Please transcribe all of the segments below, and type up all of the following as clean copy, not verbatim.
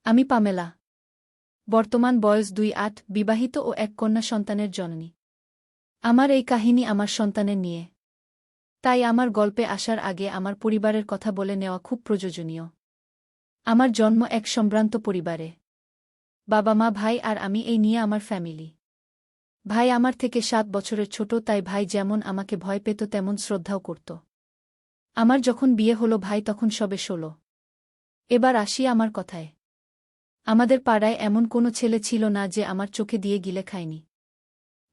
আমি পামেলা। বর্তমান বয়স ২৮, বিবাহিত ও এক কন্যা সন্তানের জননী। আমার এই কাহিনী আমার সন্তানের নিয়ে। তাই আমার গল্পে আসার আগে আমার পরিবারের কথা বলে নেওয়া খুব প্রয়োজনীয়। আমার জন্ম এক সম্ভ্রান্ত পরিবারে। বাবা মা ভাই আর আমি, এই নিয়ে আমার ফ্যামিলি। ভাই আমার থেকে ৭ বছরের ছোট, তাই ভাই যেমন আমাকে ভয় পেত তেমন শ্রদ্ধাও করত। আমার যখন বিয়ে হলো ভাই তখন সবে ১৬। এবার আসি আমার কথায়। আমাদের পাড়ায় এমন কোনো ছেলে ছিল না যে আমার চোখে দিয়ে গিলে খায়নি।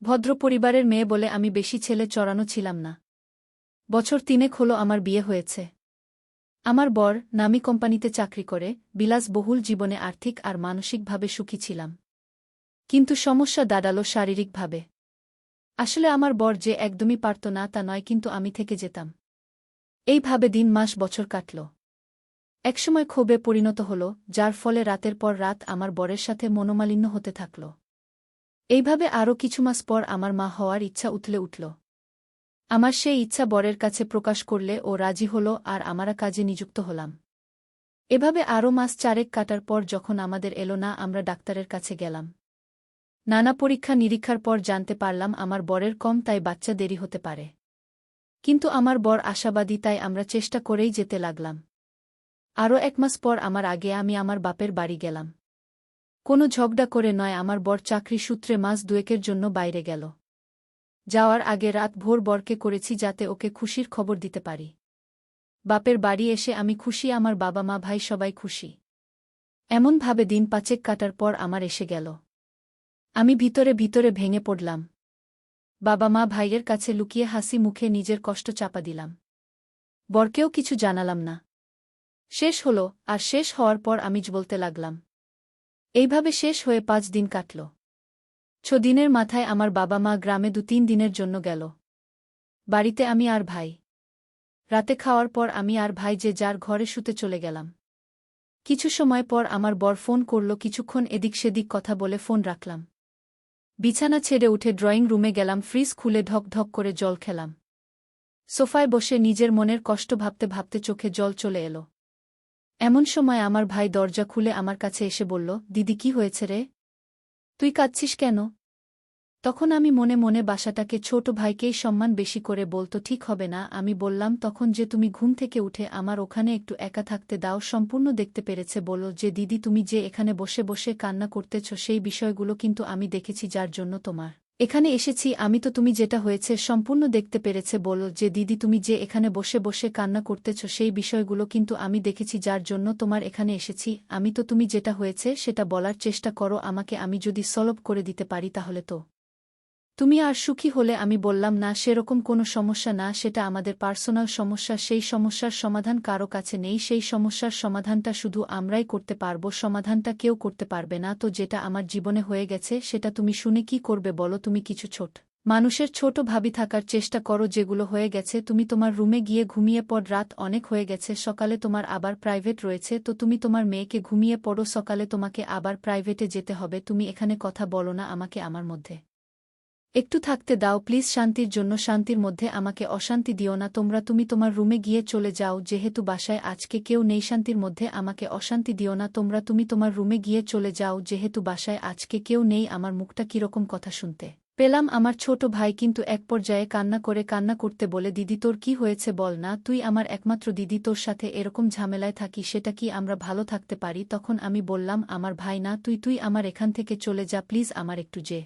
ভদ্র পরিবারের মেয়ে বলে আমি বেশি ছেলে চড়ানো ছিলাম না। বছর ৩ হলো আমার বিয়ে হয়েছে। আমার বর নামী কোম্পানিতে চাকরি করে, বিলাসবহুল জীবনে আর্থিক আর মানসিকভাবে সুখী ছিলাম। কিন্তু সমস্যা দাঁড়ালো শারীরিকভাবে। আসলে আমার বর যে একদমই পারত না তা নয়, কিন্তু আমি থেকে যেতাম। এইভাবে দিন মাস বছর কাটল। একসময় ক্ষোভে পরিণত হল, যার ফলে রাতের পর রাত আমার বরের সাথে মনোমালিন্য হতে থাকল। এইভাবে আরও কিছু মাস পর আমার মা হওয়ার ইচ্ছা উথলে উঠল। আমার সেই ইচ্ছা বরের কাছে প্রকাশ করলে ও রাজি হল আর আমরা কাজে নিযুক্ত হলাম। এভাবে আরও মাস ৪ কাটার পর যখন আমাদের এলো না, আমরা ডাক্তারের কাছে গেলাম। নানা পরীক্ষা নিরীক্ষার পর জানতে পারলাম আমার বরের কম, তাই বাচ্চা দেরি হতে পারে। কিন্তু আমার বর আশাবাদী, তাই আমরা চেষ্টা করেই যেতে লাগলাম। আরও ১ মাস পর আমি আমার বাপের বাড়ি গেলাম। কোনো ঝগড়া করে নয়, আমার বর চাকরি সূত্রে মাস ২ জন্য বাইরে গেল। যাওয়ার আগে রাত ভোর বরকে করেছি যাতে ওকে খুশির খবর দিতে পারি। বাপের বাড়ি এসে আমি খুশি, আমার বাবা মা ভাই সবাই খুশি। এমনভাবে দিন ৫ কাটার পর আমার এসে গেল। আমি ভিতরে ভিতরে ভেঙে পড়লাম। বাবা মা ভাইয়ের কাছে লুকিয়ে হাসি মুখে নিজের কষ্ট চাপা দিলাম। বরকেও কিছু জানালাম না। শেষ হলো, আর শেষ হওয়ার পর আমি বলতে লাগলাম। এইভাবে শেষ হয়ে ৫ দিন কাটল। ৬ দিনের মাথায় আমার বাবা মা গ্রামে ২-৩ দিনের জন্য গেল। বাড়িতে আমি আর ভাই। রাতে খাওয়ার পর আমি আর ভাই যে যার ঘরে শুতে চলে গেলাম। কিছু সময় পর আমার বর ফোন করল, কিছুক্ষণ এদিক সেদিক কথা বলে ফোন রাখলাম। বিছানা ছেড়ে উঠে ড্রয়িং রুমে গেলাম, ফ্রিজ খুলে ঢক ঢক করে জল খেলাম। সোফায় বসে নিজের মনের কষ্ট ভাবতে ভাবতে চোখে জল চলে এলো। এমন সময় আমার ভাই দরজা খুলে আমার কাছে এসে বলল, দিদি কি হয়েছে রে? তুই কাঁদছিস কেন? তখন আমি মনে মনে বাসাটাকে ছোট ভাইকেই সম্মান বেশি করে বলতো ঠিক হবে না। আমি বললাম, তখন যে তুমি ঘুম থেকে উঠে আমার ওখানে একটু একা থাকতে দাও, সম্পূর্ণ দেখতে পেরেছে। বলল যে দিদি তুমি যে এখানে বসে বসে কান্না করতেছ সেই বিষয়গুলো কিন্তু আমি দেখেছি, যার জন্য তোমার এখানে এসেছি। আমি তো তুমি যেটা হয়েছে সম্পূর্ণ দেখতে পেরেছে। বলল যে দিদি তুমি যে এখানে বসে বসে কান্না করতেছ সেই বিষয়গুলো কিন্তু আমি দেখেছি, যার জন্য তোমার এখানে এসেছি। আমি তো তুমি যেটা হয়েছে সেটা বলার চেষ্টা করো আমাকে, আমি যদি সলভ করে দিতে পারি তাহলে তো তুমি আর সুখী হলে। আমি বললাম, না সেরকম কোনো সমস্যা না, সেটা আমাদের পার্সোনাল সমস্যা। সেই সমস্যার সমাধান কারো কাছে নেই, সেই সমস্যার সমাধানটা শুধু আমরাই করতে পারব, সমাধানটা কেউ করতে পারবে না। তো যেটা আমার জীবনে হয়ে গেছে সেটা তুমি শুনে কি করবে বলো? তুমি কিছু ছোট মানুষের ছোট ভাবি থাকার চেষ্টা করো। যেগুলো হয়ে গেছে তুমি তোমার রুমে গিয়ে ঘুমিয়ে পড়, রাত অনেক হয়ে গেছে, সকালে তোমার আবার প্রাইভেট রয়েছে, তো তুমি তোমার মেয়েকে ঘুমিয়ে পড়ো, সকালে তোমাকে আবার প্রাইভেটে যেতে হবে। তুমি এখানে কথা বলো না, আমাকে আমার মধ্যে একটু থাকতে দাও প্লিজ, শান্তির জন্য। শান্তির মধ্যে আমাকে অশান্তি দিও না। তুমি তোমার রুমে গিয়ে চলে যাও, যেহেতু বাসায় আজকে কেউ নেই। শান্তির মধ্যে আমাকে অশান্তি দিও না। তুমি তোমার রুমে গিয়ে চলে যাও, যেহেতু বাসায় আজকে কেউ নেই। আমার মুখটা কিরকম কথা শুনতে পেলাম আমার ছোট ভাই কিন্তু এক পর্যায়ে কান্না করতে বলে, দিদি তোর কি হয়েছে বল না, তুই আমার একমাত্র দিদি, তোর সাথে এরকম ঝামেলায় থাকি সেটা কি আমরা ভালো থাকতে পারি? তখন আমি বললাম, আমার ভাই না, তুই আমার এখান থেকে চলে যা প্লিজ। আমার একটু যে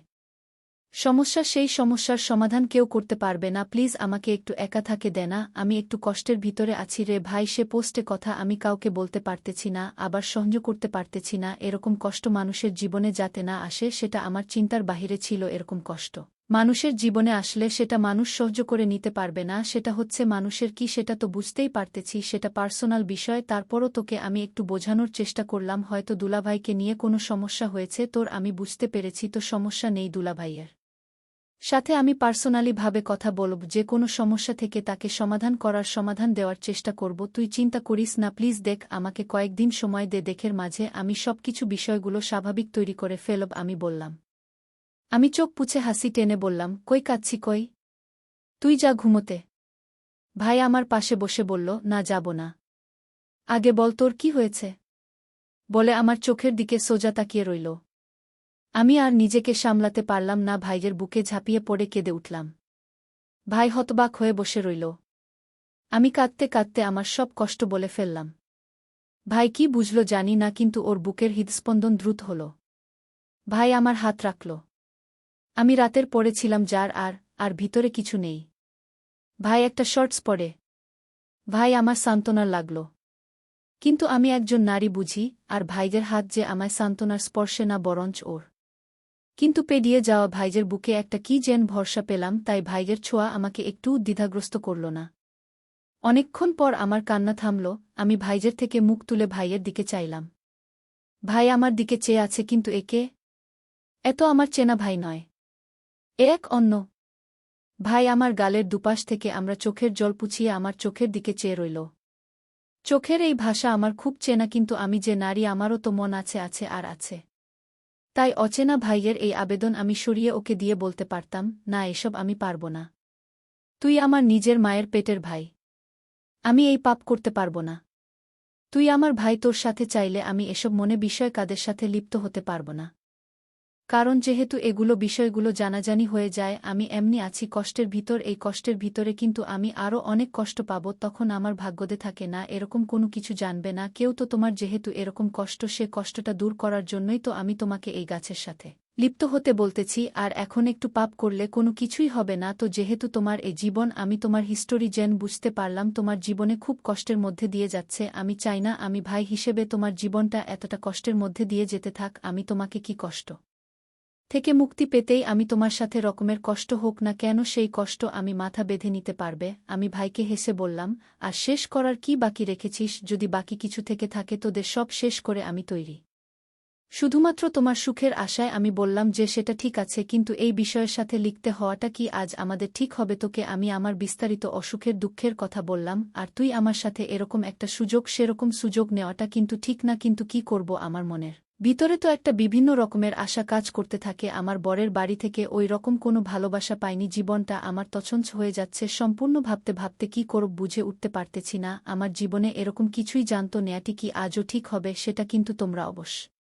সমস্যা সেই সমস্যার সমাধান কেউ করতে পারবে না, প্লিজ আমাকে একটু একা থাকে দে না, আমি একটু কষ্টের ভিতরে আছি রে ভাই। সে পোস্টে কথা আমি কাউকে বলতে পারতেছি না, আবার সহ্য করতে পারতেছি না। এরকম কষ্ট মানুষের জীবনে যাতে না আসে সেটা আমার চিন্তার বাহিরে ছিল। এরকম কষ্ট মানুষের জীবনে আসলে সেটা মানুষ সহ্য করে নিতে পারবে না। সেটা হচ্ছে মানুষের কি সেটা তো বুঝতেই পারতেছি, সেটা পার্সোনাল বিষয়। তারপরও তোকে আমি একটু বোঝানোর চেষ্টা করলাম, হয়তো দুলাভাইকে নিয়ে কোনো সমস্যা হয়েছে তোর, আমি বুঝতে পেরেছি। তো সমস্যা নেই, দুলাভাইয়ের সাথে আমি পার্সোনালি ভাবে কথা বলব, যে কোনো সমস্যা থেকে তাকে সমাধান দেওয়ার চেষ্টা করব। তুই চিন্তা করিস না প্লিজ। দেখ আমাকে কয়েকদিন সময় দে, দেখের মাঝে আমি সবকিছু বিষয়গুলো স্বাভাবিক তৈরি করে ফেলব। আমি বললাম। আমি চোখ পুছে হাসি টেনে বললাম, কই কাচ্ছি কই? তুই যা ঘুমোতে। ভাই আমার পাশে বসে বলল, না যাব না, আগে বল তোর কি হয়েছে। বলে আমার চোখের দিকে সোজা তাকিয়ে রইল। আমি আর নিজেকে সামলাতে পারলাম না, ভাইয়ের বুকে ঝাঁপিয়ে পড়ে কেঁদে উঠলাম। ভাই হতবাক হয়ে বসে রইল। আমি কাঁদতে কাঁদতে আমার সব কষ্ট বলে ফেললাম। ভাই কি বুঝল জানি না, কিন্তু ওর বুকের হৃদস্পন্দন দ্রুত হল। ভাই আমার হাত রাখল। আমি রাতের পড়েছিলাম যার আর ভিতরে কিছু নেই। ভাই একটা শর্টস পরে। ভাই আমার সান্ত্বনার লাগল। কিন্তু আমি একজন নারী বুঝি, আর ভাইজের হাত যে আমায় সান্ত্বনার স্পর্শে না, বরঞ্চ ওর। কিন্তু পেরিয়ে যাওয়া ভাইজের বুকে একটা কি যেন ভরসা পেলাম, তাই ভাইজের ছোঁয়া আমাকে একটুও দ্বিধাগ্রস্ত করল না। অনেকক্ষণ পর আমার কান্না থামল। আমি ভাইজের থেকে মুখ তুলে ভাইয়ের দিকে চাইলাম। ভাই আমার দিকে চেয়ে আছে, কিন্তু একে এত আমার চেনা ভাই নয়। এ এক অন্য ভাই। আমার গালের দুপাশ থেকে আমরা চোখের জল পুছিয়ে আমার চোখের দিকে চেয়ে রইল। চোখের এই ভাষা আমার খুব চেনা, কিন্তু আমি যে নারী আমারও তো মন আছে আর আছে। তাই অচেনা ভাইয়ের এই আবেদন আমি সরিয়ে ওকে দিয়ে বলতে পারতাম, না, এসব আমি পারব না। তুই আমার নিজের মায়ের পেটের ভাই। আমি এই পাপ করতে পারব না। তুই আমার ভাই, তোর সাথে চাইলে আমি এসব মনে বিষয় কাদের সাথে লিপ্ত হতে পারব না। কারণ যেহেতু এগুলো বিষয়গুলো জানাজানি হয়ে যায়, আমি এমনি আছি কষ্টের ভিতর। এই কষ্টের ভিতরে কিন্তু আমি আরও অনেক কষ্ট পাব, তখন আমার ভাগ্যদে থাকে না এরকম কোনো কিছু, জানবে না কেউ তো তোমার। যেহেতু এরকম কষ্ট, সে কষ্টটা দূর করার জন্যই তো আমি তোমাকে এই গাছের সাথে লিপ্ত হতে বলতেছি। আর এখন একটু পাপ করলে কোনো কিছুই হবে না তো। যেহেতু তোমার এই জীবন, আমি তোমার হিস্টোরি জেন বুঝতে পারলাম তোমার জীবনে খুব কষ্টের মধ্যে দিয়ে যাচ্ছে। আমি চাই না আমি ভাই হিসেবে তোমার জীবনটা এতটা কষ্টের মধ্যে দিয়ে যেতে থাক। আমি তোমাকে কি কষ্ট থেকে মুক্তি পেতেই আমি তোমার সাথে রকমের কষ্ট হোক না কেন, সেই কষ্ট আমি মাথা বেঁধে নিতে পারবে। আমি ভাইকে হেসে বললাম, আর শেষ করার কি বাকি রেখেছিস? যদি বাকি কিছু থেকে থাকে তোদের সব শেষ করে আমি তৈরি, শুধুমাত্র তোমার সুখের আশায়। আমি বললাম যে সেটা ঠিক আছে, কিন্তু এই বিষয়ের সাথে লিখতে হওয়াটা কি আজ আমাদের ঠিক হবে? তোকে আমি আমার বিস্তারিত অসুখের দুঃখের কথা বললাম, আর তুই আমার সাথে এরকম একটা সুযোগ, সেরকম সুযোগ নেওয়াটা কিন্তু ঠিক না। কিন্তু কি করব, আমার মনের ভিতরে তো একটা বিভিন্ন রকমের আশা কাজ করতে থাকে। আমার বরের বাড়ি থেকে ওই রকম কোনো ভালোবাসা পাইনি। জীবনটা আমার তছনছ হয়ে যাচ্ছে সম্পূর্ণ। ভাবতে ভাবতে কি করব বুঝে উঠতে পারতেছি না। আমার জীবনে এরকম কিছুই জানতো নেয়াটি কি আজও ঠিক হবে, সেটা কিন্তু তোমরা অবশ্যই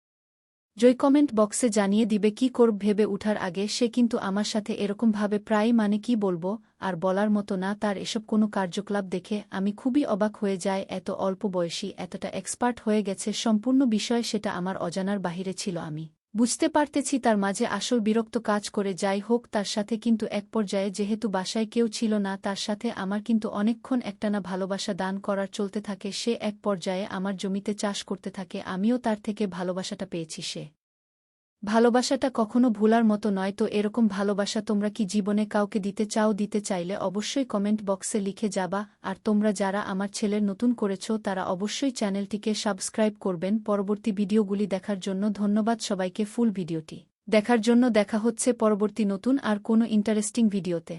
কমেন্ট বক্সে জানিয়ে দিবে। কি করব ভেবে উঠার আগে সে কিন্তু আমার সাথে এরকমভাবে প্রায়, মানে কি বলবো আর বলার মতো না। তার এসব কোনো কার্যকলাপ দেখে আমি খুবই অবাক হয়ে যাই। এত অল্প বয়সী, এতটা এক্সপার্ট হয়ে গেছে সম্পূর্ণ বিষয়, সেটা আমার অজানার বাহিরে ছিল। আমি বুঝতে পারতেছি তার মাঝে আসল বিরক্ত কাজ করে। যাই হোক, তার সাথে কিন্তু এক পর্যায়ে যেহেতু বাসায় কেউ ছিল না, তার সাথে আমার কিন্তু অনেকক্ষণ একটানা ভালোবাসা দান করার চলতে থাকে। সে এক পর্যায়ে আমার জমিতে চাষ করতে থাকে, আমিও তার থেকে ভালোবাসাটা পেয়েছি। সে ভালোবাসাটা কখনো ভুলার মতো নয়। তো এরকম ভালোবাসা তোমরা কি জীবনে কাউকে দিতে চাও? দিতে চাইলে অবশ্যই কমেন্ট বক্সে লিখে যাবা। আর তোমরা যারা আমার ছেলের নতুন করেছ, তারা অবশ্যই চ্যানেলটিকে সাবস্ক্রাইব করবেন। পরবর্তী ভিডিওগুলি দেখার জন্য ধন্যবাদ সবাইকে। ফুল ভিডিওটি দেখার জন্য দেখা হচ্ছে পরবর্তী নতুন আর কোনো ইন্টারেস্টিং ভিডিওতে।